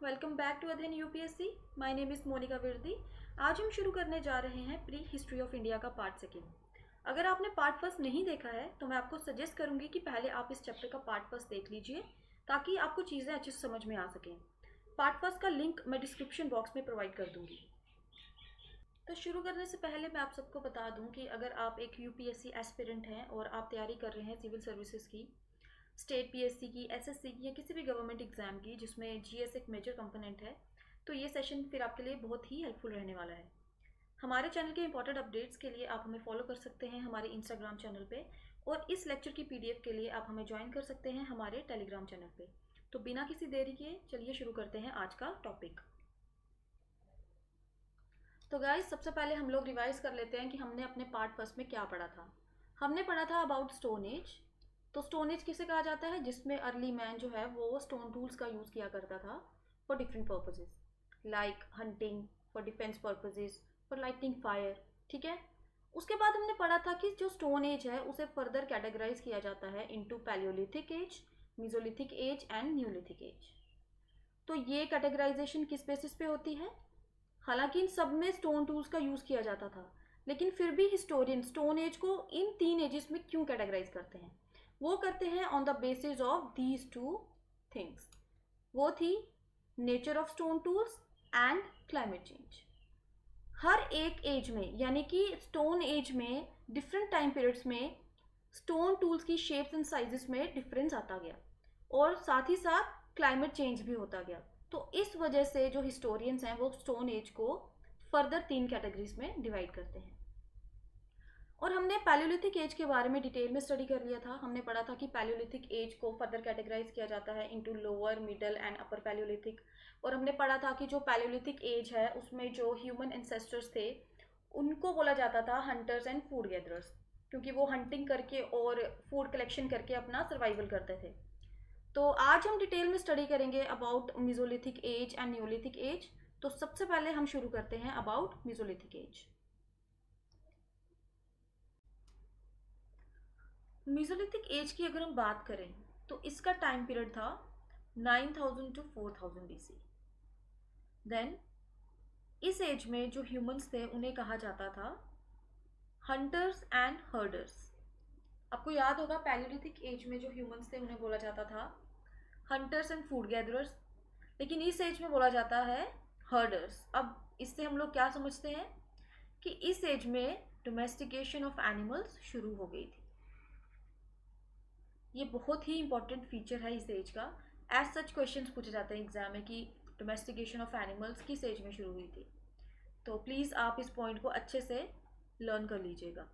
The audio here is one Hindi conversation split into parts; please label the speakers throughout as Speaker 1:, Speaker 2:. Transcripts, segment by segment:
Speaker 1: Welcome back to Adhyayan UPSC. My name is Monika Virdi. आज हम शुरू करने जा रहे हैं प्री हिस्ट्री ऑफ इंडिया का पार्ट सेकेंड। अगर आपने पार्ट फर्स्ट नहीं देखा है तो मैं आपको सजेस्ट करूंगी कि पहले आप इस चैप्टर का पार्ट फर्स्ट देख लीजिए ताकि आपको चीज़ें अच्छे से समझ में आ सकें। पार्ट फर्स्ट का लिंक मैं डिस्क्रिप्शन बॉक्स में प्रोवाइड कर दूंगी। तो शुरू करने से पहले मैं आप सबको बता दूं कि अगर आप एक यूपीएससी एस्पिरेंट हैं और आप तैयारी कर रहे हैं सिविल सर्विसेज की, स्टेट पीएससी की, एसएससी की या किसी भी गवर्नमेंट एग्जाम की जिसमें जीएस एक मेजर कंपोनेंट है, तो ये सेशन फिर आपके लिए बहुत ही हेल्पफुल रहने वाला है। हमारे चैनल के इंपॉर्टेंट अपडेट्स के लिए आप हमें फॉलो कर सकते हैं हमारे इंस्टाग्राम चैनल पे, और इस लेक्चर की पीडीएफ के लिए आप हमें ज्वाइन कर सकते हैं हमारे टेलीग्राम चैनल पे। तो बिना किसी देरी के चलिए शुरू करते हैं आज का टॉपिक। तो गाइस, सबसे पहले हम लोग रिवाइज कर लेते हैं कि हमने अपने पार्ट फर्स्ट में क्या पढ़ा था। हमने पढ़ा था अबाउट स्टोन एज। तो स्टोन एज किसे कहा जाता है? जिसमें अर्ली मैन जो है वो स्टोन टूल्स का यूज़ किया करता था for different purposes, like hunting, for defence purposes, for lighting fire. ठीक है। उसके बाद हमने पढ़ा था कि जो स्टोन एज है उसे फर्दर कैटेगराइज किया जाता है into palaeolithic age, mesolithic age and neolithic age. तो ये कैटेगराइजेशन किस बेसिस पे होती है? हालांकि इन सब में स्टोन टूल्स का यूज़ किया जाता था, लेकिन फिर भी हिस्टोरियन स्टोन एज को इन तीन एजेस में क्यों कैटेगराइज करते हैं? वो करते हैं on the basis of these two things. वो थी nature of stone tools and climate change. हर एक एज में, यानी कि स्टोन एज में डिफरेंट टाइम पीरियड्स में स्टोन टूल्स की शेप्स एंड साइजेस में डिफरेंस आता गया, और साथ ही साथ क्लाइमेट चेंज भी होता गया। तो इस वजह से जो हिस्टोरियंस हैं वो स्टोन एज को फर्दर तीन कैटेगरीज में डिवाइड करते हैं। और हमने पैलियोलिथिक एज के बारे में डिटेल में स्टडी कर लिया था। हमने पढ़ा था कि पैलियोलिथिक एज को फर्दर कैटेगराइज किया जाता है into lower, middle and upper Palaeolithic. और हमने पढ़ा था कि जो पैलियोलिथिक एज है उसमें जो ह्यूमन एंसेस्टर्स थे उनको बोला जाता था हंटर्स एंड फूड गैदरर्स, क्योंकि वो हंटिंग करके और फूड कलेक्शन करके अपना सर्वाइवल करते थे। तो आज हम डिटेल में स्टडी करेंगे about mesolithic age and neolithic age. तो सबसे पहले हम शुरू करते हैं about mesolithic age. Mesolithic age की अगर हम बात करें तो इसका टाइम पीरियड था 9000 टू 4000 बीसी। देन इस एज में जो ह्यूमंस थे उन्हें कहा जाता था हंटर्स एंड हर्डर्स। आपको याद होगा पैलियोलिथिक एज में जो ह्यूमंस थे उन्हें बोला जाता था हंटर्स एंड फूड गैदरर्स, लेकिन इस एज में बोला जाता है हर्डर्स। अब इससे हम लोग क्या समझते हैं कि इस एज में डोमेस्टिकेशन ऑफ एनिमल्स शुरू हो गई थी। ये बहुत ही इंपॉर्टेंट फीचर है इस एज का। एज सच क्वेश्चंस पूछे जाते हैं एग्जाम में कि डोमेस्टिकेशन ऑफ एनिमल्स किस एज में शुरू हुई थी। तो प्लीज़ आप इस पॉइंट को अच्छे से लर्न कर लीजिएगा।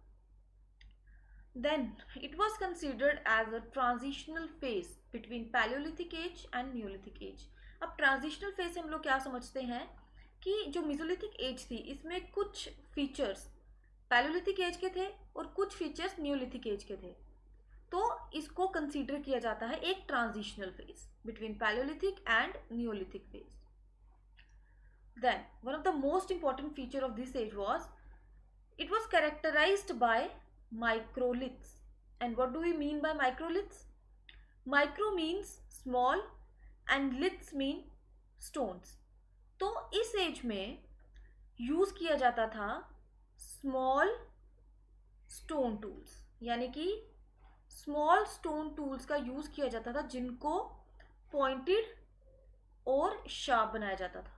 Speaker 1: Then it was considered as a transitional phase between palaeolithic age and neolithic age. अब ट्रांजिशनल फेज से हम लोग क्या समझते हैं कि जो मीजोलिथिक एज थी इसमें कुछ फीचर्स पैलियोलिथिक एज के थे और कुछ फीचर्स न्यूलिथिक एज के थे। तो इसको कंसीडर किया जाता है एक transitional phase between palaeolithic and neolithic phase. Then one of the most important feature of this age was it was characterized by microliths. And what do we mean by microliths? Micro means small and liths mean stones. तो इस एज में यूज किया जाता था स्मॉल स्टोन टूल्स, यानी कि स्मॉल स्टोन टूल्स का यूज किया जाता था जिनको पॉइंटेड और शार्प बनाया जाता था।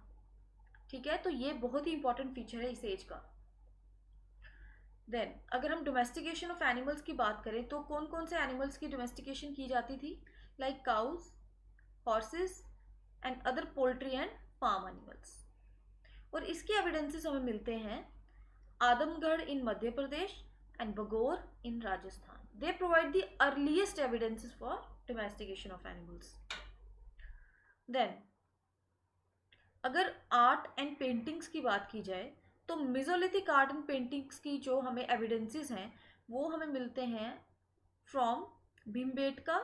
Speaker 1: ठीक है, तो ये बहुत ही इंपॉर्टेंट फीचर है इस एज का। देन अगर हम डोमेस्टिकेशन ऑफ एनिमल्स की बात करें तो कौन कौन से एनिमल्स की डोमेस्टिकेशन की जाती थी? Like cows, horses and other poultry and farm animals. और इसके एविडेंसेस हमें मिलते हैं Adamgarh in Madhya Pradesh and Bagor in Rajasthan. They provide the earliest evidences for domestication of animals. Then अगर आर्ट एंड पेंटिंग्स की बात की जाए तो मेसोलिथिक आर्ट एंड पेंटिंग्स की जो हमें एविडेंसेस हैं वो हमें मिलते हैं फ्रॉम भीमबेटका,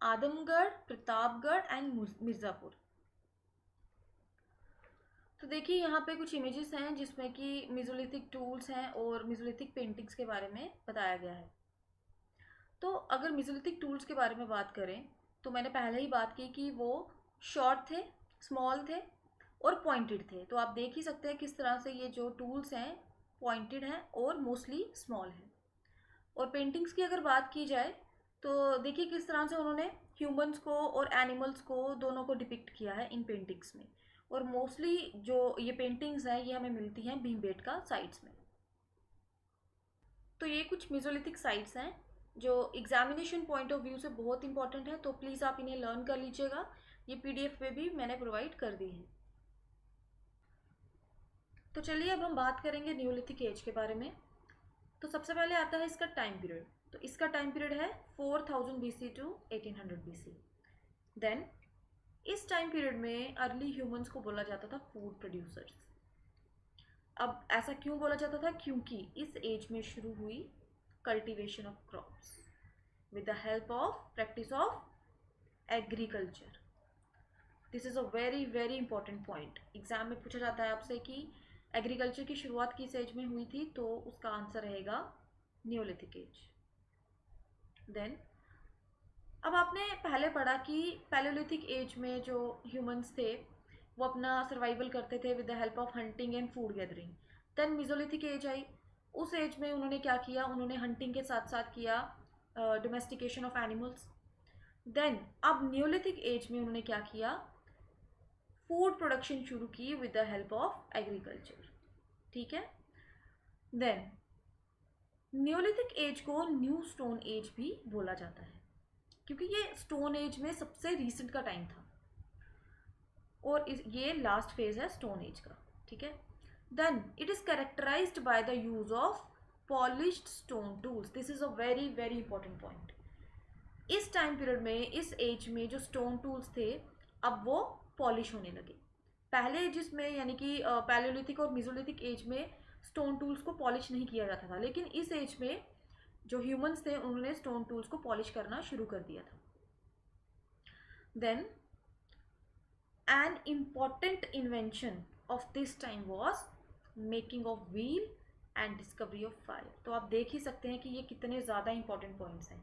Speaker 1: आदमगढ़, प्रतापगढ़ एंड मिर्ज़ापुर। तो देखिए यहाँ पे कुछ इमेजेस हैं जिसमें कि मेसोलिथिक टूल्स हैं और मेसोलिथिक पेंटिंग्स के बारे में बताया गया है। तो अगर मेसोलिथिक टूल्स के बारे में बात करें तो मैंने पहले ही बात की कि वो शॉर्ट थे स्मॉल थे और पॉइंटेड थे। तो आप देख ही सकते हैं किस तरह से ये जो टूल्स हैं पॉइंटेड हैं और मोस्टली स्मॉल हैं। और पेंटिंग्स की अगर बात की जाए तो देखिए किस तरह से उन्होंने ह्यूमंस को और एनिमल्स को दोनों को डिपिक्ट किया है इन पेंटिंग्स में। और मोस्टली जो ये पेंटिंग्स हैं ये हमें मिलती हैं भीमबेटका साइट्स में। तो ये कुछ मेसोलिथिक साइट्स हैं जो एग्जामिनेशन पॉइंट ऑफ व्यू से बहुत इंपॉर्टेंट है, तो प्लीज़ आप इन्हें लर्न कर लीजिएगा। ये पीडीएफ में भी मैंने प्रोवाइड कर दी है। तो चलिए अब हम बात करेंगे न्यूलिथिक एज के बारे में। तो सबसे पहले आता है इसका टाइम पीरियड। तो इसका टाइम पीरियड है 4000 BC टू 1800 BC। देन इस टाइम पीरियड में अर्ली ह्यूमंस को बोला जाता था फूड प्रोड्यूसर्स। अब ऐसा क्यों बोला जाता था? क्योंकि इस एज में शुरू हुई cultivation of crops with the help of practice of agriculture. This is a very very important point. Exam में पूछा जाता है आपसे कि एग्रीकल्चर की शुरुआत किस एज में हुई थी, तो उसका आंसर रहेगा न्यूलिथिक एज। देन अब आपने पहले पढ़ा कि पैलियोलिथिक एज में जो ह्यूमंस थे वो अपना सर्वाइवल करते थे with the help of hunting and food gathering. Then mesolithic age आई। उस एज में उन्होंने क्या किया? उन्होंने हंटिंग के साथ साथ किया डोमेस्टिकेशन ऑफ एनिमल्स। देन अब न्यूलिथिक एज में उन्होंने क्या किया? फूड प्रोडक्शन शुरू की with the help of agriculture. ठीक है। देन न्यूलिथिक एज को न्यू स्टोन एज भी बोला जाता है क्योंकि ये स्टोन एज में सबसे रीसेंट का टाइम था और ये लास्ट फेज है स्टोन एज का। ठीक है। Then it is characterised by the use of polished stone tools. This is a very very important point. इस टाइम पीरियड में, इस एज में जो स्टोन टूल्स थे अब वो पॉलिश होने लगे। पहले जिसमें यानी कि पैलियोलिथिक और मेसोलिथिक एज में स्टोन टूल्स को पॉलिश नहीं किया जाता था, लेकिन इस एज में जो ह्यूमंस थे उन्होंने स्टोन टूल्स को पॉलिश करना शुरू कर दिया था। Then an important invention of this time was making of wheel and discovery of fire. तो आप देख ही सकते हैं कि ये कितने ज़्यादा इंपॉर्टेंट पॉइंट्स हैं।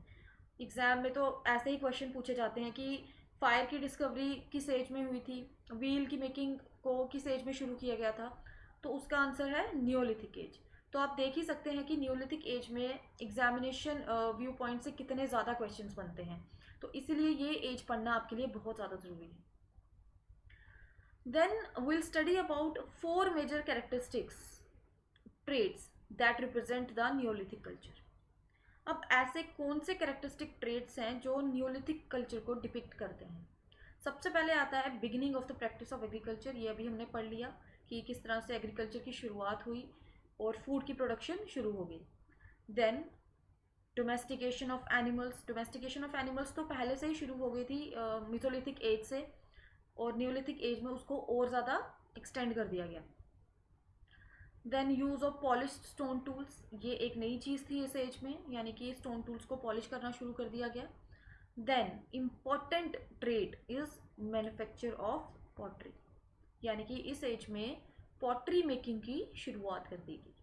Speaker 1: एग्जाम में तो ऐसे ही क्वेश्चन पूछे जाते हैं कि फायर की डिस्कवरी किस एज में हुई थी, व्हील की मेकिंग को किस एज में शुरू किया गया था, तो उसका आंसर है न्यूलिथिक एज। तो आप देख ही सकते हैं कि न्यूलिथिक एज में एग्जामिनेशन व्यू पॉइंट से कितने ज़्यादा क्वेश्चंस बनते हैं, तो इसीलिए ये एज पढ़ना आपके लिए बहुत ज़्यादा ज़रूरी है। Then will study about 4 major characteristics traits that represent the neolithic culture. अब ऐसे कौन से कैरेक्टरिस्टिक ट्रेड्स हैं जो न्यूलिथिक कल्चर को डिपिक्ट करते हैं? सबसे पहले आता है beginning of the practice of agriculture. ये अभी हमने पढ़ लिया कि किस तरह से एग्रीकल्चर की शुरुआत हुई और फूड की प्रोडक्शन शुरू हो गई। Then domestication of animals. Domestication of animals तो पहले से ही शुरू हो गई थी मेसोलिथिक एज से, और न्यूलिथिक एज में उसको और ज़्यादा एक्सटेंड कर दिया गया। Then use of polished stone tools. ये एक नई चीज़ थी इस एज में, यानी कि स्टोन टूल्स को पॉलिश करना शुरू कर दिया गया। Then important trait is manufacture of pottery, यानी कि इस एज में पॉटरी मेकिंग की शुरुआत कर दी गई।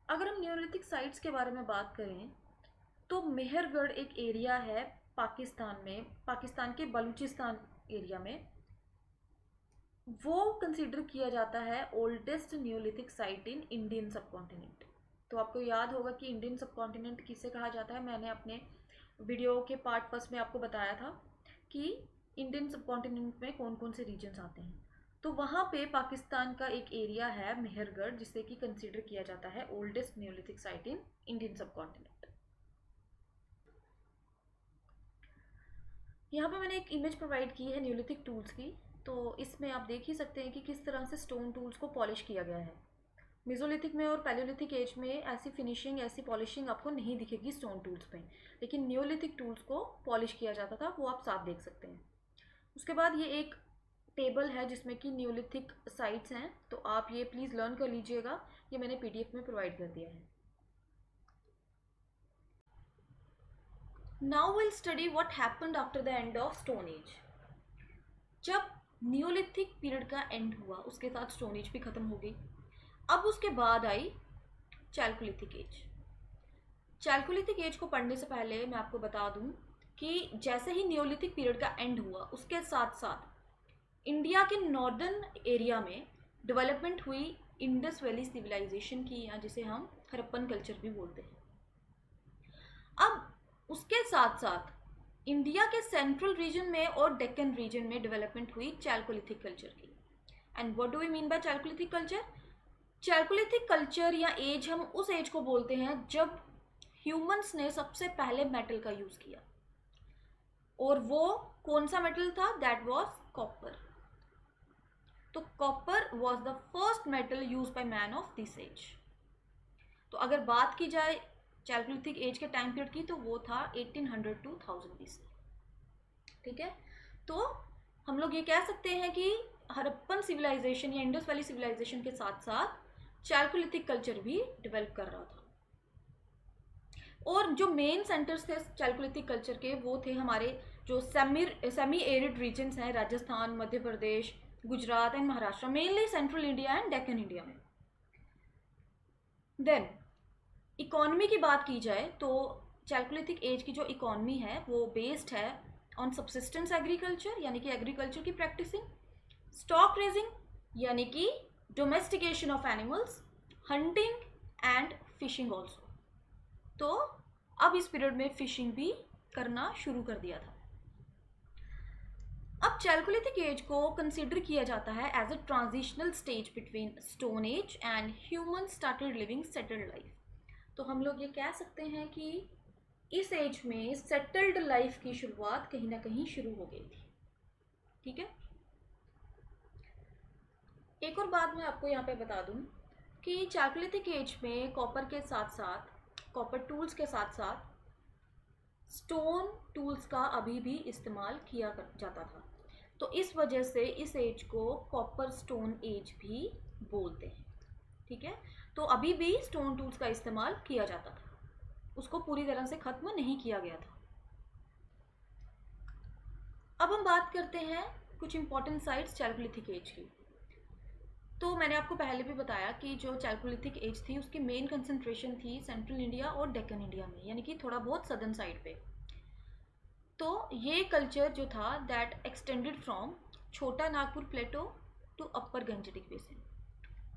Speaker 1: अगर हम न्यूलिथिक साइट्स के बारे में बात करें तो मेहरगढ़ एक एरिया है पाकिस्तान में, पाकिस्तान के बलूचिस्तान एरिया में। वो कंसिडर किया जाता है oldest Neolithic site in Indian subcontinent. तो आपको याद होगा कि इंडियन सबकॉन्टिनेंट किसे कहा जाता है। मैंने अपने वीडियो के पार्ट फर्स्ट में आपको बताया था कि इंडियन सबकॉन्टिनेंट में कौन कौन से रीजन्स आते हैं। तो वहाँ पे पाकिस्तान का एक एरिया है मेहरगढ़, जिसे कि कंसिडर किया जाता है oldest Neolithic site in Indian subcontinent. यहाँ पे मैंने एक इमेज प्रोवाइड की है न्यूलिथिक टूल्स की। तो इसमें आप देख ही सकते हैं कि किस तरह से स्टोन टूल्स को पॉलिश किया गया है। मेसोलिथिक में और पैलियोलिथिक एज में ऐसी फिनिशिंग, ऐसी पॉलिशिंग आपको नहीं दिखेगी स्टोन टूल्स पे, लेकिन न्यूलिथिक टूल्स को पॉलिश किया जाता था, वो आप साफ देख सकते हैं। उसके बाद ये एक टेबल है जिसमें कि न्यूलिथिक साइट्स हैं, तो आप ये प्लीज़ लर्न कर लीजिएगा। ये मैंने पीडीएफ में प्रोवाइड कर दिया है। Now will study what happened after the end of stone age. जब न्यूलिथिक पीरियड का एंड हुआ उसके साथ स्टोन एज भी खत्म हो गई। अब उसके बाद आई चैल्कोलिथिक एज। चैल्कोलिथिक एज को पढ़ने से पहले मैं आपको बता दूं कि जैसे ही नियोलिथिक पीरियड का एंड हुआ उसके साथ साथ इंडिया के नॉर्दर्न एरिया में डेवलपमेंट हुई इंडस वैली सिविलाइजेशन की, या जिसे हम हड़प्पन कल्चर भी बोलते हैं। अब उसके साथ साथ इंडिया के सेंट्रल रीजन में और डेक्कन रीजन में डेवलपमेंट हुई चैल्कोलिथिक कल्चर की। And what do we mean by chalcolithic culture? Chalcolithic culture या एज, हम उस एज को बोलते हैं जब ह्यूमंस ने सबसे पहले मेटल का यूज किया, और वो कौन सा मेटल था? That was copper. तो copper was the first metal use by man of this age. तो अगर बात की जाए चैल्कोलिथिक एज के टाइम पीरियड की, तो वो था 1800 टू 1000 BC। ठीक है, तो हम लोग ये कह सकते हैं कि हड़प्पन सिविलाइजेशन या इंडस वैली सिविलाइजेशन के साथ साथ चैल्कोलिथिक कल्चर भी डेवलप कर रहा था। और जो मेन सेंटर्स थे चैल्कोलिथिक कल्चर के, वो थे हमारे जो सेमी एरिड रीजन्स हैं, Rajasthan, Madhya Pradesh, Gujarat and Maharashtra, mainly central India and Deccan India में। देन इकोनॉमी की बात की जाए तो चैल्कोलिथिक एज की जो इकोनॉमी है वो बेस्ड है ऑन सबसिस्टेंस एग्रीकल्चर, यानी कि एग्रीकल्चर की प्रैक्टिसिंग, स्टॉक रेजिंग यानी कि domestication of animals, hunting and fishing also. तो अब इस पीरियड में फिशिंग भी करना शुरू कर दिया था। अब चैल्कोलिथिक एज को कंसिडर किया जाता है as a transitional stage between stone age and human started living settled life. तो हम लोग ये कह सकते हैं कि इस एज में सेटल्ड लाइफ की शुरुआत कहीं ना कहीं शुरू हो गई थी। ठीक है, एक और बात मैं आपको यहाँ पे बता दूं कि चैल्कोलिथिक एज में कॉपर के साथ साथ, कॉपर टूल्स के साथ साथ स्टोन टूल्स का अभी भी इस्तेमाल किया जाता था। तो इस वजह से इस एज को कॉपर स्टोन एज भी बोलते हैं। ठीक है, तो अभी भी स्टोन टूल्स का इस्तेमाल किया जाता था, उसको पूरी तरह से खत्म नहीं किया गया था। अब हम बात करते हैं कुछ इंपॉर्टेंट साइट्स चैल्कोलिथिक एज की। तो मैंने आपको पहले भी बताया कि जो चैल्कोलिथिक एज थी उसकी मेन कंसंट्रेशन थी सेंट्रल इंडिया और डेक्कन इंडिया में, यानी कि थोड़ा बहुत सदर्न साइड पे। तो ये कल्चर जो था दैट एक्सटेंडेड फ्रॉम छोटा नागपुर प्लेटो टू अपर गंजेटिक बेसिन।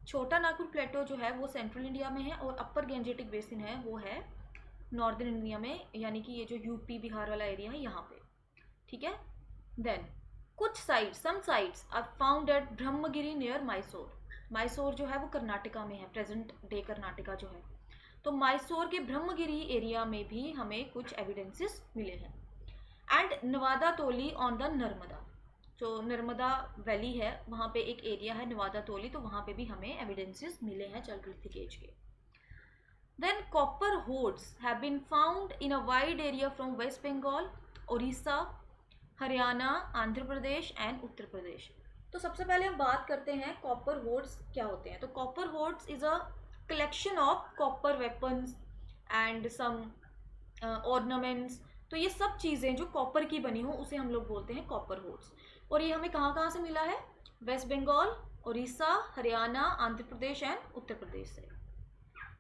Speaker 1: छोटा नागपुर प्लेटो जो है वो सेंट्रल इंडिया में है, और अपर गंजेटिक बेसिन है वो है नॉर्दर्न इंडिया में, यानी कि ये जो यूपी बिहार वाला एरिया है यहाँ पे। ठीक है, देन कुछ sites, some sites are found at Brahmagiri near Mysore. Mysore जो है वो कर्नाटका में है, प्रेजेंट डे कर्नाटका जो है। तो मैसूर के ब्रह्मगिरी एरिया में भी हमें कुछ एविडेंसेस मिले हैं। And Nawada Toli on the Narmada, जो नर्मदा वैली है वहाँ पे एक एरिया है नवादा तोली, तो वहाँ पे भी हमें एविडेंसेस मिले हैं चैल्कोलिथिक एज के। Then copper hoards have been found in a wide area from West Bengal, Orissa, Haryana, Andhra Pradesh and Uttar Pradesh. तो सबसे पहले हम बात करते हैं कॉपर होर्ड्स क्या होते हैं। तो copper hoards is a collection of copper weapons and some ornaments. तो ये सब चीज़ें जो कॉपर की बनी हो उसे हम लोग बोलते हैं कॉपर होर्ड्स। और ये हमें कहाँ कहाँ से मिला है? वेस्ट बंगाल, उड़ीसा, हरियाणा, आंध्र प्रदेश एंड उत्तर प्रदेश से।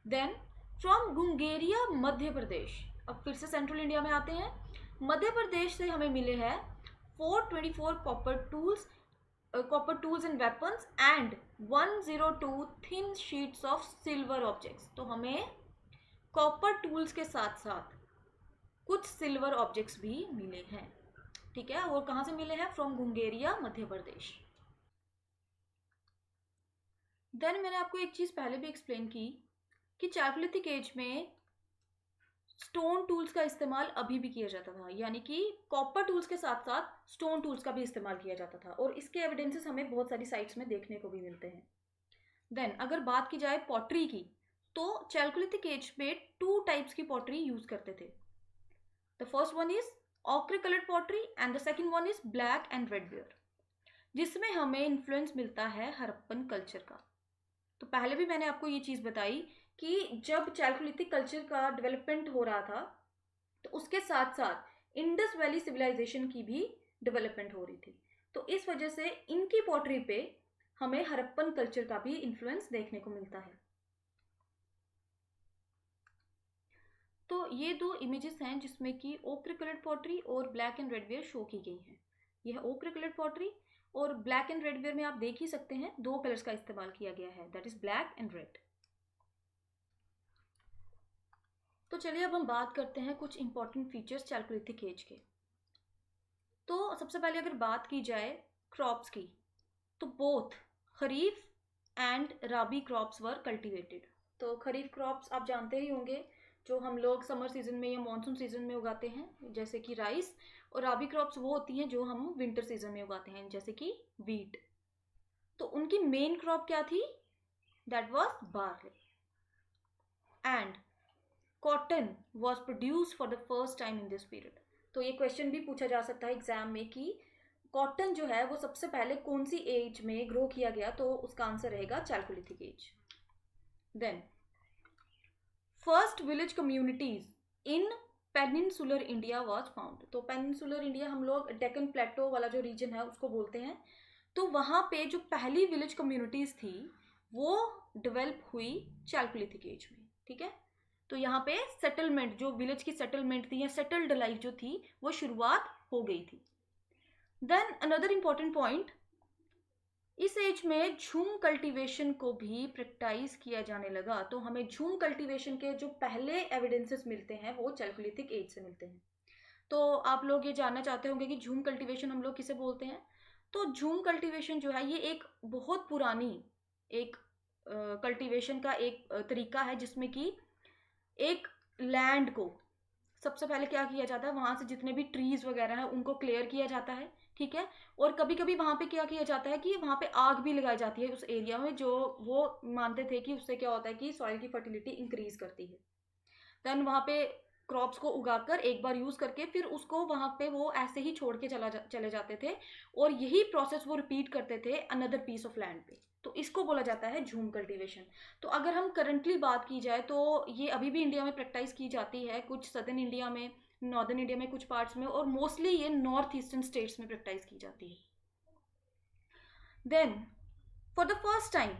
Speaker 1: देन फ्रॉम गुंगेरिया मध्य प्रदेश, अब फिर से सेंट्रल इंडिया में आते हैं। मध्य प्रदेश से हमें मिले हैं 424 copper tools and weapons and 102 thin sheets of silver objects. तो हमें कॉपर टूल्स के साथ साथ कुछ सिल्वर ऑब्जेक्ट्स भी मिले हैं। ठीक है, वो कहाँ से मिले हैं? फ्रॉम गुंगेरिया मध्य प्रदेश। देन मैंने आपको एक चीज़ पहले भी एक्सप्लेन की कि चैल्कोलिथिक एज में स्टोन टूल्स का इस्तेमाल अभी भी किया जाता था, यानी कि कॉपर टूल्स के साथ साथ स्टोन टूल्स का भी इस्तेमाल किया जाता था, और इसके एविडेंसेस हमें बहुत सारी साइट्स में देखने को भी मिलते हैं। देन अगर बात की जाए पॉटरी की, तो चैल्कोलिथिक एज में 2 टाइप्स की पॉटरी यूज करते थे। The first one is ochre coloured pottery and the second one is black and red ware, जिसमें हमें इन्फ्लुएंस मिलता है हड़प्पन कल्चर का। तो पहले भी मैंने आपको ये चीज़ बताई कि जब चैल्कोलिथिक कल्चर का डेवलपमेंट हो रहा था तो उसके साथ साथ इंडस वैली सिविलाइजेशन की भी डेवलपमेंट हो रही थी। तो इस वजह से इनकी पॉटरी पे हमें हड़प्पन कल्चर का भी इन्फ्लुएंस देखने को मिलता है। तो ये दो इमेजेस हैं जिसमें कि ओक्र कलर्ड पॉटरी और black and red ware show की गई हैं। यह ओक्र कलर्ड पॉटरी और ब्लैक एंड रेड वेयर में आप देख ही सकते हैं दो कलर्स का इस्तेमाल किया गया है, that is black and red. तो चलिए अब हम बात करते हैं कुछ इंपॉर्टेंट फीचर्स चैल्कोलिथिक एज के। तो सबसे पहले अगर बात की जाए क्रॉप्स की, तो both kharif and rabi crops were cultivated. तो खरीफ क्रॉप्स आप जानते ही होंगे जो हम लोग समर सीजन में या मानसून सीजन में उगाते हैं जैसे कि राइस, और राबी क्रॉप्स वो होती हैं जो हम विंटर सीजन में उगाते हैं जैसे कि वीट। तो उनकी मेन क्रॉप क्या थी? That was barley. And cotton was produced for the first time in this period. तो ये क्वेश्चन भी पूछा जा सकता है एग्जाम में कि कॉटन जो है वो सबसे पहले कौन सी एज में ग्रो किया गया, तो उसका आंसर रहेगा chalcolithic age. Then first village communities in peninsular India was found. तो पेनिनसुलर इंडिया हम लोग डेक्कन प्लेटो वाला जो रीजन है उसको बोलते हैं। तो वहाँ पे जो पहली विलेज कम्युनिटीज थी वो डेवलप हुई चैल्कोलिथिक एज में, ठीक है। तो यहाँ पे सेटलमेंट, जो विलेज की सेटलमेंट थी या सेटल्ड लाइफ जो थी वो शुरुआत हो गई थी। देन अनदर इंपॉर्टेंट पॉइंट, इस एज में झूम कल्टीवेशन को भी प्रैक्टिस किया जाने लगा। तो हमें झूम कल्टीवेशन के जो पहले एविडेंसेस मिलते हैं वो चैल्कोलिथिक एज से मिलते हैं। तो आप लोग ये जानना चाहते होंगे कि झूम कल्टीवेशन हम लोग किसे बोलते हैं। तो झूम कल्टीवेशन जो है ये एक बहुत पुरानी एक कल्टीवेशन का एक तरीका है जिसमें कि एक लैंड को सबसे पहले क्या किया जाता है, वहाँ से जितने भी ट्रीज वगैरह हैं उनको क्लियर किया जाता है, ठीक है। और कभी कभी वहाँ पे क्या किया जाता है कि वहाँ पे आग भी लगाई जाती है उस एरिया में, जो वो मानते थे कि उससे क्या होता है कि सॉइल की फर्टिलिटी इंक्रीज करती है। देन वहाँ पे क्रॉप्स को उगाकर एक बार यूज करके फिर उसको वहाँ पे वो ऐसे ही छोड़ के चले जाते थे और यही प्रोसेस वो रिपीट करते थे अनदर पीस ऑफ लैंड पे। तो इसको बोला जाता है झूम कल्टीवेशन। तो अगर हम करंटली बात की जाए तो ये अभी भी इंडिया में प्रैक्टिस की जाती है, कुछ सदर्न इंडिया में, नॉर्दर्न इंडिया में कुछ पार्ट्स में, और मोस्टली ये नॉर्थ ईस्टर्न स्टेट्स में प्रैक्टिस की जाती है। Then for the first time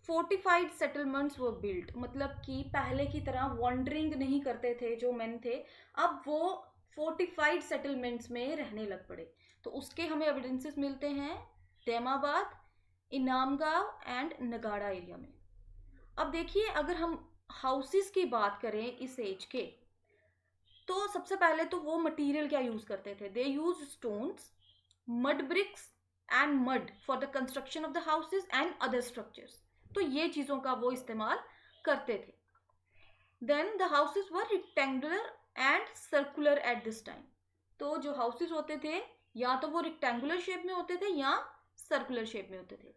Speaker 1: fortified settlements were built, मतलब कि पहले की तरह वॉन्डरिंग नहीं करते थे जो मेन थे, अब वो फोर्टिफाइड सेटलमेंट्स में रहने लग पड़े। तो उसके हमें एविडेंसेस मिलते हैं दैमाबाद, इनामगांव एंड नगाड़ा एरिया में। अब देखिए अगर हम हाउसेस की बात करें इस एज के, तो सबसे पहले तो वो मटेरियल क्या यूज करते थे, they use stones, mud bricks and mud for the construction of the houses and other structures. तो ये चीजों का वो इस्तेमाल करते थे। Then the houses were rectangular and circular at this time. तो जो हाउसेज होते थे या तो वो रेक्टेंगुलर शेप में होते थे या सर्कुलर शेप में होते थे।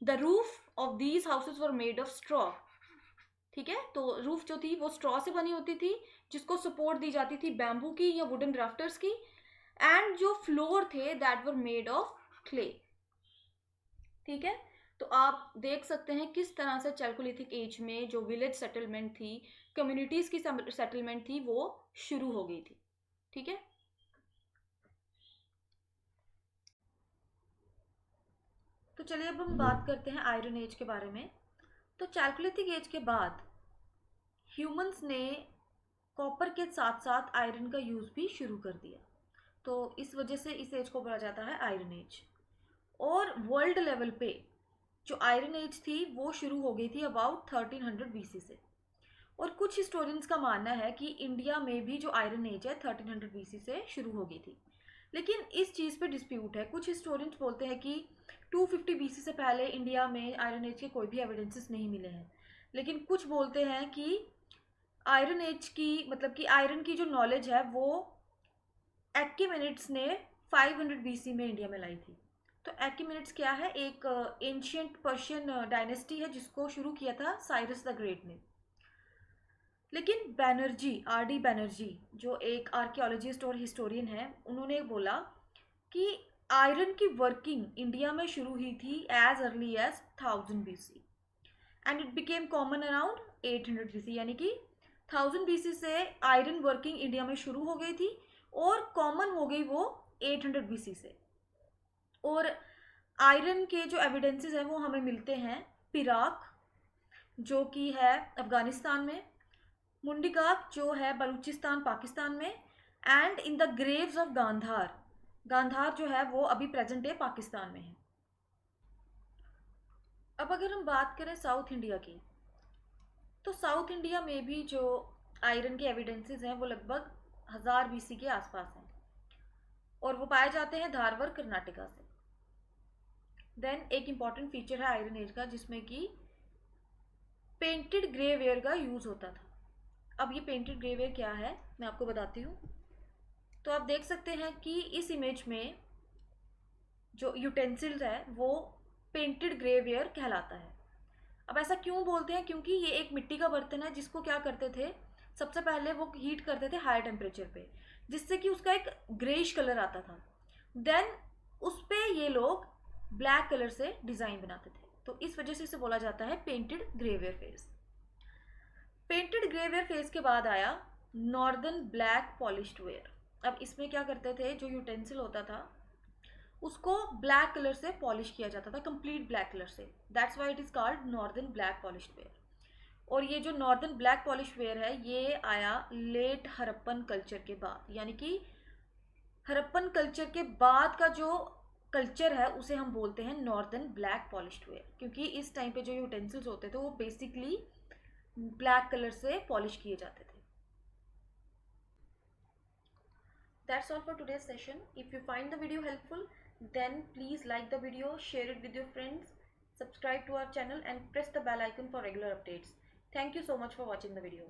Speaker 1: The roof of these houses were made of straw, ठीक है। तो रूफ जो थी वो स्ट्रॉ से बनी होती थी जिसको सपोर्ट दी जाती थी बैम्बू की या वुडन राफ्टर्स की, एंड जो फ्लोर थे that were made of clay, ठीक है। तो आप देख सकते हैं किस तरह से चैल्कोलिथिक एज में जो विलेज सेटलमेंट थी, कम्युनिटीज की सेटलमेंट थी, वो शुरू हो गई थी, ठीक है। तो चलिए अब हम बात करते हैं आयरन एज के बारे में। तो चैल्कोलिथिक एज के बाद ह्यूमंस ने कॉपर के साथ साथ आयरन का यूज भी शुरू कर दिया। तो इस वजह से इस एज को बोला जाता है आयरन एज। और वर्ल्ड लेवल पे जो आयरन एज थी वो शुरू हो गई थी अबाउट 1300 बीसी से। और कुछ हिस्टोरियंस का मानना है कि इंडिया में भी जो आयरन एज है 1300 बीसी से शुरू हो गई थी, लेकिन इस चीज़ पे डिस्प्यूट है। कुछ हिस्टोरियंस बोलते हैं कि 250 बीसी से पहले इंडिया में आयरन एज के कोई भी एविडेंसेस नहीं मिले हैं, लेकिन कुछ बोलते हैं कि आयरन एज की मतलब कि आयरन की जो नॉलेज है वो एक्कीमेनिड्स ने 500 बीसी में इंडिया में लाई थी। तो एक्कीमेनिड्स क्या है, एक एंशियंट पर्शियन डायनेस्टी है जिसको शुरू किया था साइरस द ग्रेट ने। लेकिन बैनर्जी, आर डी बैनर्जी, जो एक आर्कियोलॉजिस्ट और हिस्टोरियन है, उन्होंने बोला कि आयरन की वर्किंग इंडिया में शुरू हुई थी as early as 1000 BC and it became common around 800 BC, यानी कि 1000 बीसी से आयरन वर्किंग इंडिया में शुरू हो गई थी और कॉमन हो गई वो 800 बीसी से। और आयरन के जो एविडेंसेस हैं वो हमें मिलते हैं पिराक, जो कि है अफगानिस्तान में, मुंडीकाक जो है बलूचिस्तान पाकिस्तान में, and in the graves of Gandhara, Gandhara जो है वो अभी प्रेजेंट डे पाकिस्तान में है। अब अगर हम बात करें साउथ इंडिया की, तो साउथ इंडिया में भी जो आयरन के एविडेंसेस हैं वो लगभग 1000 BC के आसपास हैं, और वो पाए जाते हैं धारवर कर्नाटका से। देन एक इम्पॉर्टेंट फीचर है आयरन एज का, जिसमें कि पेंटेड ग्रे वेयर का यूज़ होता था। अब ये पेंटेड ग्रे वेयर क्या है मैं आपको बताती हूँ। तो आप देख सकते हैं कि इस इमेज में जो यूटेंसिल्स है वो पेंटेड ग्रे वेयर कहलाता है। अब ऐसा क्यों बोलते हैं, क्योंकि ये एक मिट्टी का बर्तन है जिसको क्या करते थे, सबसे पहले वो हीट करते थे हाई टेम्परेचर पे, जिससे कि उसका एक ग्रेइश कलर आता था। देन उस पे ये लोग ब्लैक कलर से डिज़ाइन बनाते थे, तो इस वजह से इसे बोला जाता है painted grey ware face. Painted grey ware face के बाद आया नॉर्दर्न ब्लैक पॉलिश्ड वेयर। अब इसमें क्या करते थे, जो यूटेंसिल होता था उसको ब्लैक कलर से पॉलिश किया जाता था, कंप्लीट ब्लैक कलर से। That's why it is called northern black polished where. और ये जो नॉर्दर्न ब्लैक पॉलिश वेयर है ये आया लेट हरप्पन कल्चर के बाद, यानी कि हरप्पन कल्चर के बाद का जो कल्चर है उसे हम बोलते हैं नॉर्दर्न ब्लैक पॉलिश्ड वेयर, क्योंकि इस टाइम पे जो यूटेंसिल्स होते थे वो बेसिकली ब्लैक कलर से पॉलिश किए जाते थे। That's all for today's session. If you find the video helpful, then please like the video, share it with your friends, subscribe to our channel and press the bell icon for regular updates. Thank you so much for watching the video.